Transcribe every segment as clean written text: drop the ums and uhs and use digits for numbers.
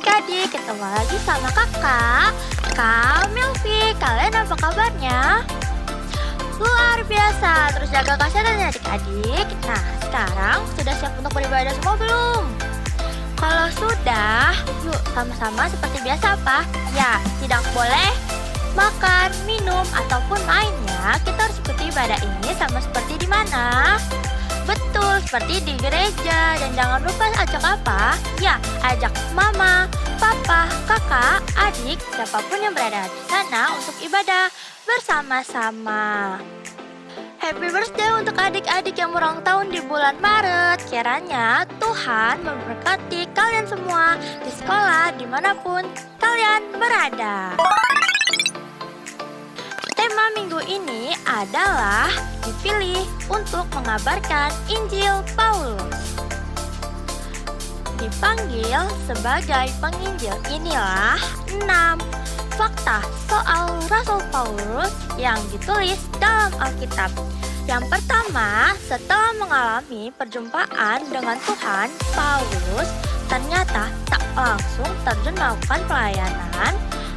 adik-adik, ketemu lagi sama kakak, Kak Milvi. Kalian apa kabarnya? Luar biasa, terus jaga kesehatan ya adik-adik. Nah, sekarang sudah siap untuk beribadah semua belum? Kalau sudah, yuk sama-sama seperti biasa apa? Ya, tidak boleh makan, minum, ataupun mainnya. Kita harus ikuti ibadah ini sama seperti di mana? Betul, seperti di gereja. Dan jangan lupa ajak apa? Ya, ajak mama, papa, kakak, adik, siapapun yang berada di sana untuk ibadah bersama-sama. Happy birthday untuk adik-adik yang ulang tahun di bulan Maret. Kiranya Tuhan memberkati kalian semua di sekolah dimanapun kalian berada. Tema minggu ini adalah dipilih untuk mengabarkan Injil Paulus. Dipanggil sebagai penginjil, inilah 6 fakta soal Rasul Paulus yang ditulis dalam Alkitab. Yang pertama, setelah mengalami perjumpaan dengan Tuhan, Paulus ternyata tak langsung terjun melakukan pelayanan.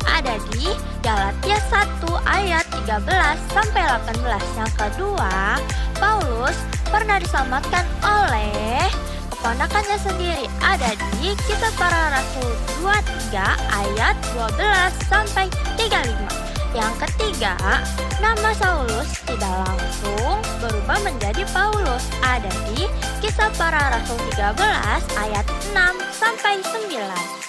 Ada di Galatia 1 ayat 13 sampai 18. Yang kedua, Paulus pernah diselamatkan oleh keponakannya sendiri. Ada di Kisah Para Rasul 23 ayat 12 sampai 35. Yang ketiga, nama Saulus tidak langsung berubah menjadi Paulus. Ada di Kisah Para Rasul 13 ayat 6 sampai 9.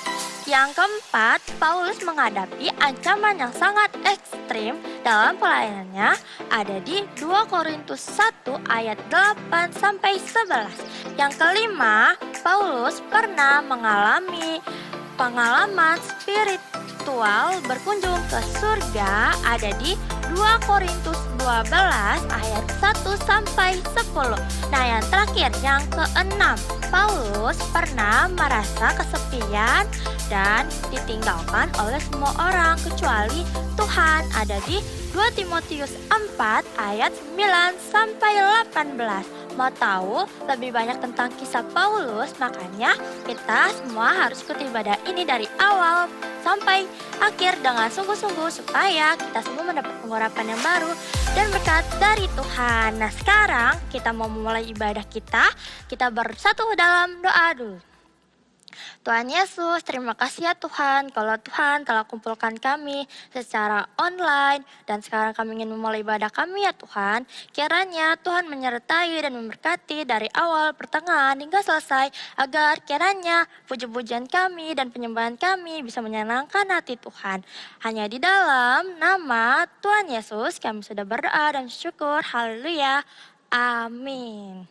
Yang keempat, Paulus menghadapi ancaman yang sangat ekstrim dalam pelayanannya. Ada di 2 Korintus 1 ayat 8 sampai 11. Yang kelima, Paulus pernah mengalami pengalaman spiritual berkunjung ke surga. Ada di 2 Korintus 12 ayat 1 sampai 10. Nah, yang terakhir, yang keenam, Paulus pernah merasa kesepian dan ditinggalkan oleh semua orang kecuali Tuhan. Ada di 2 Timotius 4 ayat 9 sampai 18. Mau tahu lebih banyak tentang kisah Paulus? Makanya kita semua harus ikuti ibadah ini dari awal sampai akhir dengan sungguh-sungguh supaya kita semua mendapat pengharapan yang baru dan berkat dari Tuhan. Nah, sekarang kita mau memulai ibadah kita. Kita bersatu dalam doa dulu. Tuhan Yesus, terima kasih ya Tuhan, kalau Tuhan telah kumpulkan kami secara online dan sekarang kami ingin memulai ibadah kami ya Tuhan. Kiranya Tuhan menyertai dan memberkati dari awal, pertengahan hingga selesai, agar kiranya puji-pujian kami dan penyembahan kami bisa menyenangkan hati Tuhan. Hanya di dalam nama Tuhan Yesus kami sudah berdoa dan syukur. Haleluya. Amin.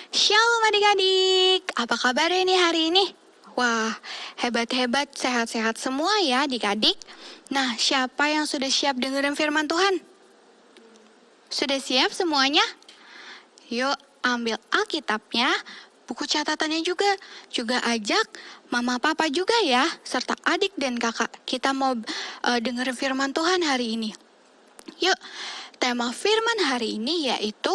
Shalom adik-adik, apa kabar ini hari ini? Wah, hebat-hebat, sehat-sehat semua ya adik-adik. Nah, siapa yang sudah siap dengerin firman Tuhan? Sudah siap semuanya? Yuk, ambil Alkitabnya, buku catatannya juga. Juga ajak mama papa juga ya, serta adik dan kakak. Kita mau dengerin firman Tuhan hari ini. Yuk, tema firman hari ini yaitu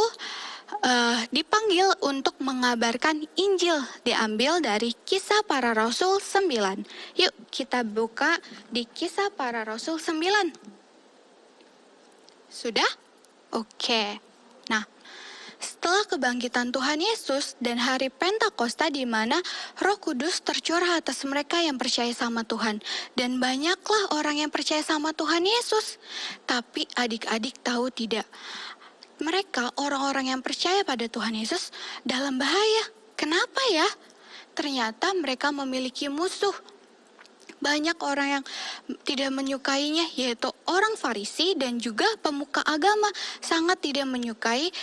dipanggil untuk mengabarkan Injil, diambil dari Kisah Para Rasul 9. Yuk kita buka di Kisah Para Rasul 9. Sudah? Oke. Nah, setelah kebangkitan Tuhan Yesus dan hari Pentakosta di mana Roh Kudus tercurah atas mereka yang percaya sama Tuhan. Dan banyaklah orang yang percaya sama Tuhan Yesus. Tapi adik-adik tahu tidak? Mereka, orang-orang yang percaya pada Tuhan Yesus, dalam bahaya. Kenapa ya? Ternyata mereka memiliki musuh. Banyak orang yang tidak menyukainya, yaitu orang Farisi dan juga pemuka agama. Sangat tidak menyukai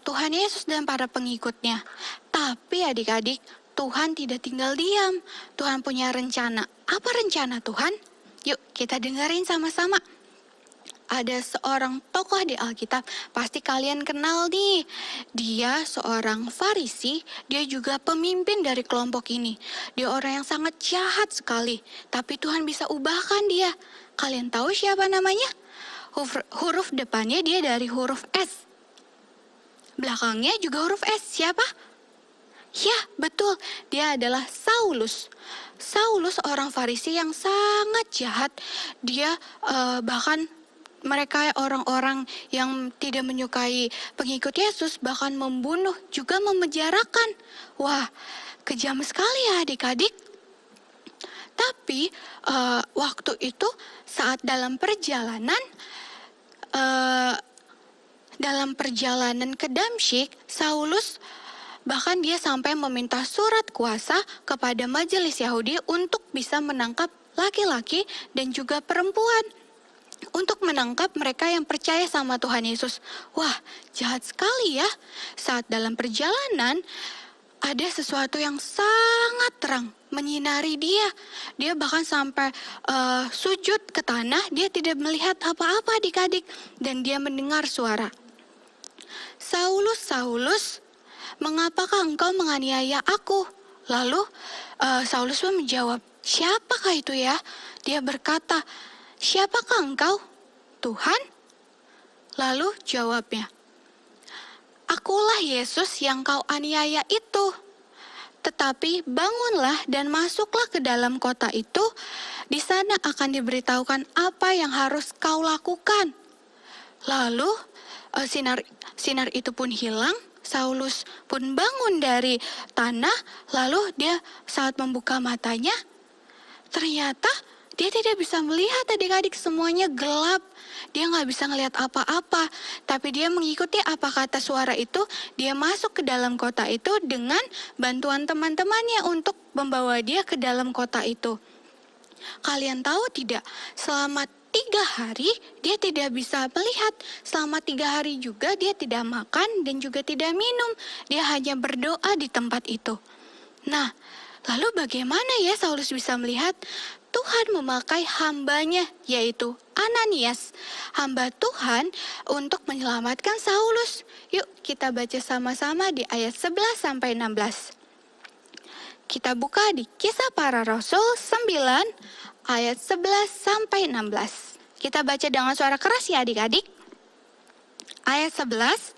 Tuhan Yesus dan para pengikutnya. Tapi adik-adik, Tuhan tidak tinggal diam. Tuhan punya rencana. Apa rencana Tuhan? Yuk kita dengerin sama-sama. Ada seorang tokoh di Alkitab, pasti kalian kenal nih. Dia seorang Farisi, dia juga pemimpin dari kelompok ini. Dia orang yang sangat jahat sekali, tapi Tuhan bisa ubahkan dia. Kalian tahu siapa namanya? Huruf depannya dia dari huruf S. Belakangnya juga huruf S, siapa? Ya, betul. Dia adalah Saulus. Saulus orang Farisi yang sangat jahat. Dia bahkan mereka orang-orang yang tidak menyukai pengikut Yesus bahkan membunuh juga memenjarakan. Wah, kejam sekali ya adik-adik. Tapi waktu itu saat dalam perjalanan ke Damsyik, Saulus bahkan dia sampai meminta surat kuasa kepada majelis Yahudi untuk bisa menangkap laki-laki dan juga perempuan, untuk menangkap mereka yang percaya sama Tuhan Yesus. Wah, jahat sekali ya. Saat dalam perjalanan, ada sesuatu yang sangat terang menyinari dia. Dia bahkan sampai sujud ke tanah, dia tidak melihat apa-apa adik-adik. Dan dia mendengar suara, "Saulus, Saulus, mengapakah engkau menganiaya aku?" Lalu Saulus pun menjawab, "Siapakah itu ya?" Dia berkata, "Siapakah engkau, Tuhan?" Lalu jawabnya, "Akulah Yesus yang kau aniaya itu. Tetapi bangunlah dan masuklah ke dalam kota itu. Di sana akan diberitahukan apa yang harus kau lakukan." Lalu sinar itu pun hilang. Saulus pun bangun dari tanah. Lalu dia saat membuka matanya, ternyata dia tidak bisa melihat adik-adik, semuanya gelap. Dia nggak bisa ngelihat apa-apa. Tapi dia mengikuti apa kata suara itu. Dia masuk ke dalam kota itu dengan bantuan teman-temannya untuk membawa dia ke dalam kota itu. Kalian tahu tidak, selama 3 hari dia tidak bisa melihat. Selama 3 hari juga dia tidak makan dan juga tidak minum. Dia hanya berdoa di tempat itu. Nah, lalu bagaimana ya Saulus bisa melihat? Tuhan memakai hambanya, yaitu Ananias, hamba Tuhan, untuk menyelamatkan Saulus. Yuk kita baca sama-sama di ayat 11-16. Kita buka di Kisah Para Rasul 9 ayat 11-16. Kita baca dengan suara keras ya adik-adik. Ayat 11,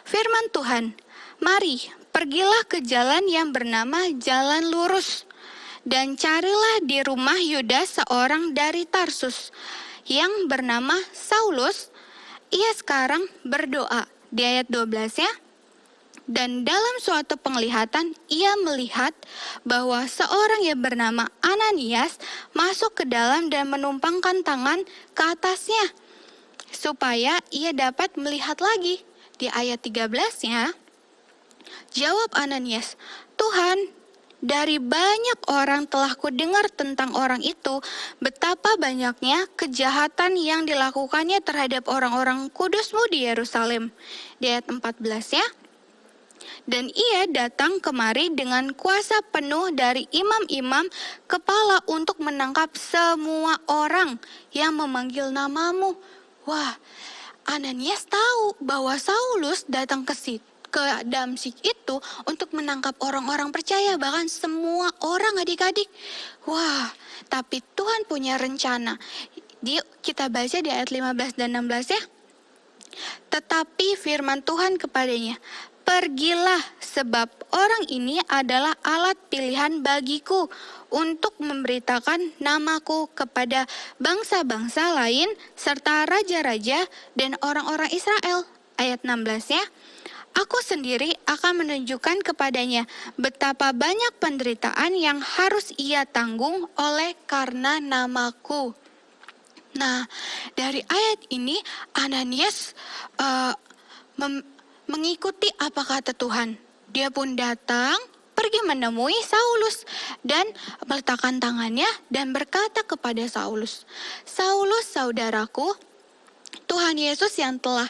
firman Tuhan, "Mari, pergilah ke jalan yang bernama Jalan Lurus, dan carilah di rumah Yudas seorang dari Tarsus, yang bernama Saulus. Ia sekarang berdoa." Di ayat 12 ya. "Dan dalam suatu penglihatan ia melihat bahwa seorang yang bernama Ananias masuk ke dalam dan menumpangkan tangan ke atasnya, supaya ia dapat melihat lagi." Di ayat 13-nya, jawab Ananias, "Tuhan, dari banyak orang telah kudengar tentang orang itu, betapa banyaknya kejahatan yang dilakukannya terhadap orang-orang kudus-Mu di Yerusalem." Di ayat 14 ya. "Dan ia datang kemari dengan kuasa penuh dari imam-imam kepala untuk menangkap semua orang yang memanggil nama-Mu." Wah, Ananias tahu bahwa Saulus datang ke Damsyik itu untuk menangkap orang-orang percaya, bahkan semua orang adik-adik. Wah, tapi Tuhan punya rencana. Kita baca di ayat 15 dan 16 ya. "Tetapi firman Tuhan kepadanya, pergilah, sebab orang ini adalah alat pilihan bagiku untuk memberitakan namaku kepada bangsa-bangsa lain serta raja-raja dan orang-orang Israel." Ayat 16 ya. "Aku sendiri akan menunjukkan kepadanya betapa banyak penderitaan yang harus ia tanggung oleh karena namaku." Nah, dari ayat ini Ananias mengikuti apa kata Tuhan. Dia pun datang, pergi menemui Saulus dan meletakkan tangannya dan berkata kepada Saulus, "Saulus, saudaraku, Tuhan Yesus yang telah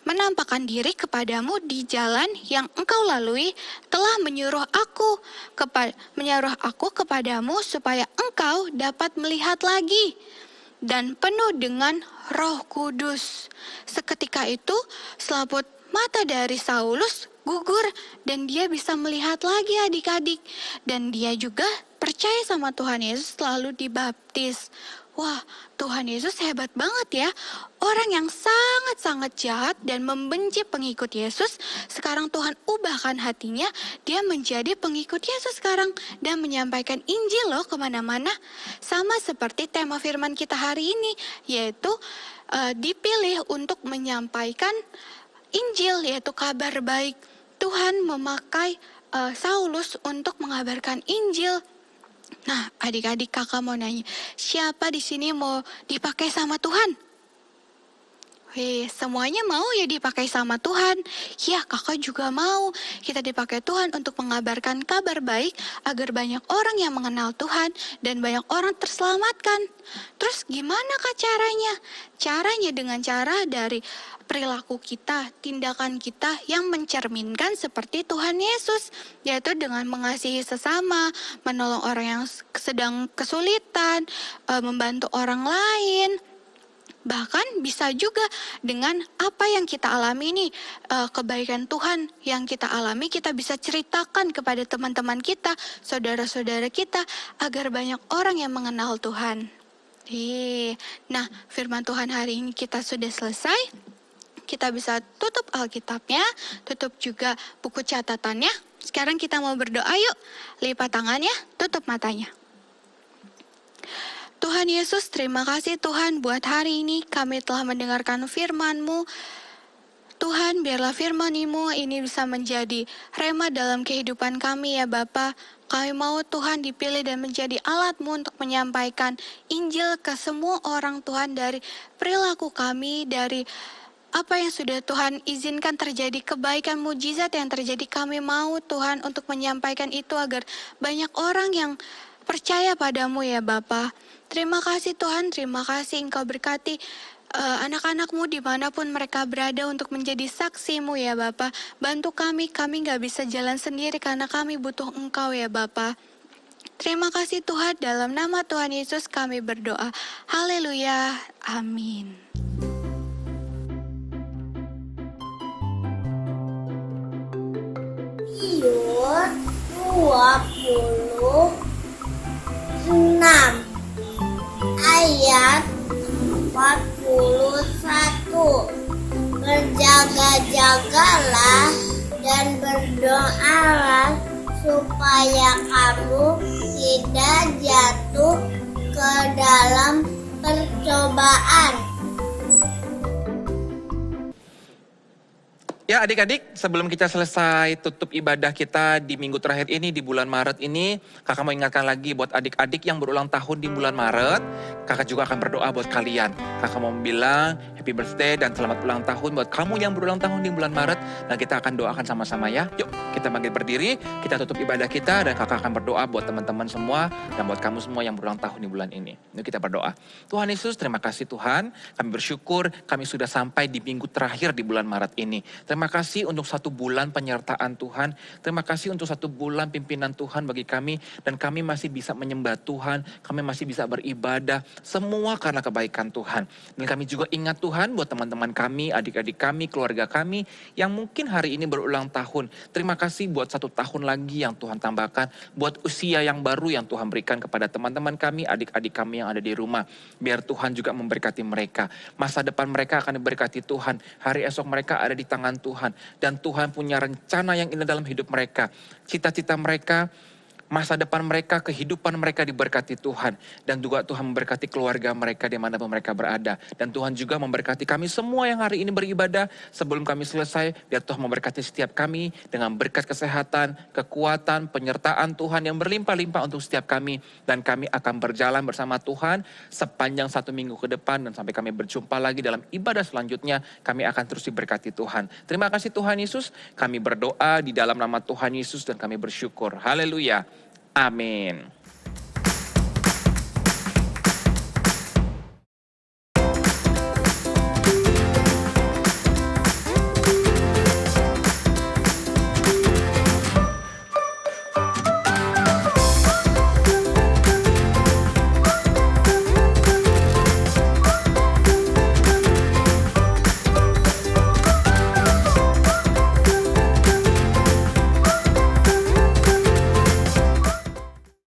menampakkan diri kepadamu di jalan yang engkau lalui telah menyuruh aku kepadamu supaya engkau dapat melihat lagi dan penuh dengan Roh Kudus." Seketika itu selaput mata dari Saulus gugur dan dia bisa melihat lagi adik-adik. Dan dia juga percaya sama Tuhan Yesus, lalu dibaptis. Wah, Tuhan Yesus hebat banget ya. Orang yang sangat-sangat jahat dan membenci pengikut Yesus, sekarang Tuhan ubahkan hatinya, dia menjadi pengikut Yesus sekarang dan menyampaikan Injil loh kemana-mana. Sama seperti tema firman kita hari ini, yaitu dipilih untuk menyampaikan Injil, yaitu kabar baik. Tuhan memakai Saulus untuk mengabarkan Injil. Nah, adik-adik kakak mau nanya, siapa di sini mau dipakai sama Tuhan? Semuanya mau ya dipakai sama Tuhan. Ya, kakak juga mau. Kita dipakai Tuhan untuk mengabarkan kabar baik agar banyak orang yang mengenal Tuhan dan banyak orang terselamatkan. Terus gimana kak caranya? Caranya dengan cara dari perilaku kita, tindakan kita yang mencerminkan seperti Tuhan Yesus, yaitu dengan mengasihi sesama, menolong orang yang sedang kesulitan, membantu orang lain. Bahkan bisa juga dengan apa yang kita alami nih, kebaikan Tuhan yang kita alami, kita bisa ceritakan kepada teman-teman kita, saudara-saudara kita, agar banyak orang yang mengenal Tuhan. Nah, firman Tuhan hari ini kita sudah selesai. Kita bisa tutup Alkitabnya, tutup juga buku catatannya. Sekarang kita mau berdoa yuk. Lipat tangannya, tutup matanya. Tuhan Yesus, terima kasih Tuhan buat hari ini kami telah mendengarkan firman-Mu. Tuhan, biarlah firman-Mu ini bisa menjadi rema dalam kehidupan kami ya Bapa. Kami mau Tuhan dipilih dan menjadi alat-Mu untuk menyampaikan Injil ke semua orang Tuhan, dari perilaku kami, dari apa yang sudah Tuhan izinkan terjadi, kebaikan mujizat yang terjadi. Kami mau Tuhan untuk menyampaikan itu agar banyak orang yang percaya padamu ya Bapa. Terima kasih Tuhan, terima kasih Engkau berkati anak-anak-Mu dimanapun mereka berada untuk menjadi saksi-Mu ya Bapa. Bantu kami gak bisa jalan sendiri karena kami butuh Engkau ya Bapa. Terima kasih Tuhan, dalam nama Tuhan Yesus kami berdoa. Haleluya, amin. Matius 26 ayat 41. Berjaga-jagalah dan berdoalah supaya kamu tidak jatuh ke dalam percobaan. Ya adik-adik, sebelum kita selesai tutup ibadah kita di minggu terakhir ini, di bulan Maret ini, kakak mau ingatkan lagi buat adik-adik yang berulang tahun di bulan Maret, kakak juga akan berdoa buat kalian. Kakak mau bilang happy birthday dan selamat ulang tahun buat kamu yang berulang tahun di bulan Maret, dan kita akan doakan sama-sama ya. Yuk kita bangkit berdiri, kita tutup ibadah kita, dan kakak akan berdoa buat teman-teman semua, dan buat kamu semua yang berulang tahun di bulan ini. Yuk kita berdoa. Tuhan Yesus, terima kasih Tuhan, kami bersyukur kami sudah sampai di minggu terakhir di bulan Maret ini. Terima kasih untuk 1 bulan penyertaan Tuhan. Terima kasih untuk 1 bulan pimpinan Tuhan bagi kami. Dan kami masih bisa menyembah Tuhan. Kami masih bisa beribadah. Semua karena kebaikan Tuhan. Dan kami juga ingat Tuhan buat teman-teman kami, adik-adik kami, keluarga kami. Yang mungkin hari ini berulang tahun. Terima kasih buat 1 tahun lagi yang Tuhan tambahkan. Buat usia yang baru yang Tuhan berikan kepada teman-teman kami, adik-adik kami yang ada di rumah. Biar Tuhan juga memberkati mereka. Masa depan mereka akan diberkati Tuhan. Hari esok mereka ada di tangan Tuhan, dan Tuhan punya rencana yang indah dalam hidup mereka. Cita-cita mereka, masa depan mereka, kehidupan mereka diberkati Tuhan. Dan juga Tuhan memberkati keluarga mereka dimanapun mereka berada. Dan Tuhan juga memberkati kami semua yang hari ini beribadah. Sebelum kami selesai, biar Tuhan memberkati setiap kami dengan berkat kesehatan, kekuatan, penyertaan Tuhan yang berlimpah-limpah untuk setiap kami. Dan kami akan berjalan bersama Tuhan sepanjang 1 minggu ke depan. Dan sampai kami berjumpa lagi dalam ibadah selanjutnya, kami akan terus diberkati Tuhan. Terima kasih Tuhan Yesus, kami berdoa di dalam nama Tuhan Yesus dan kami bersyukur. Haleluya. Amin.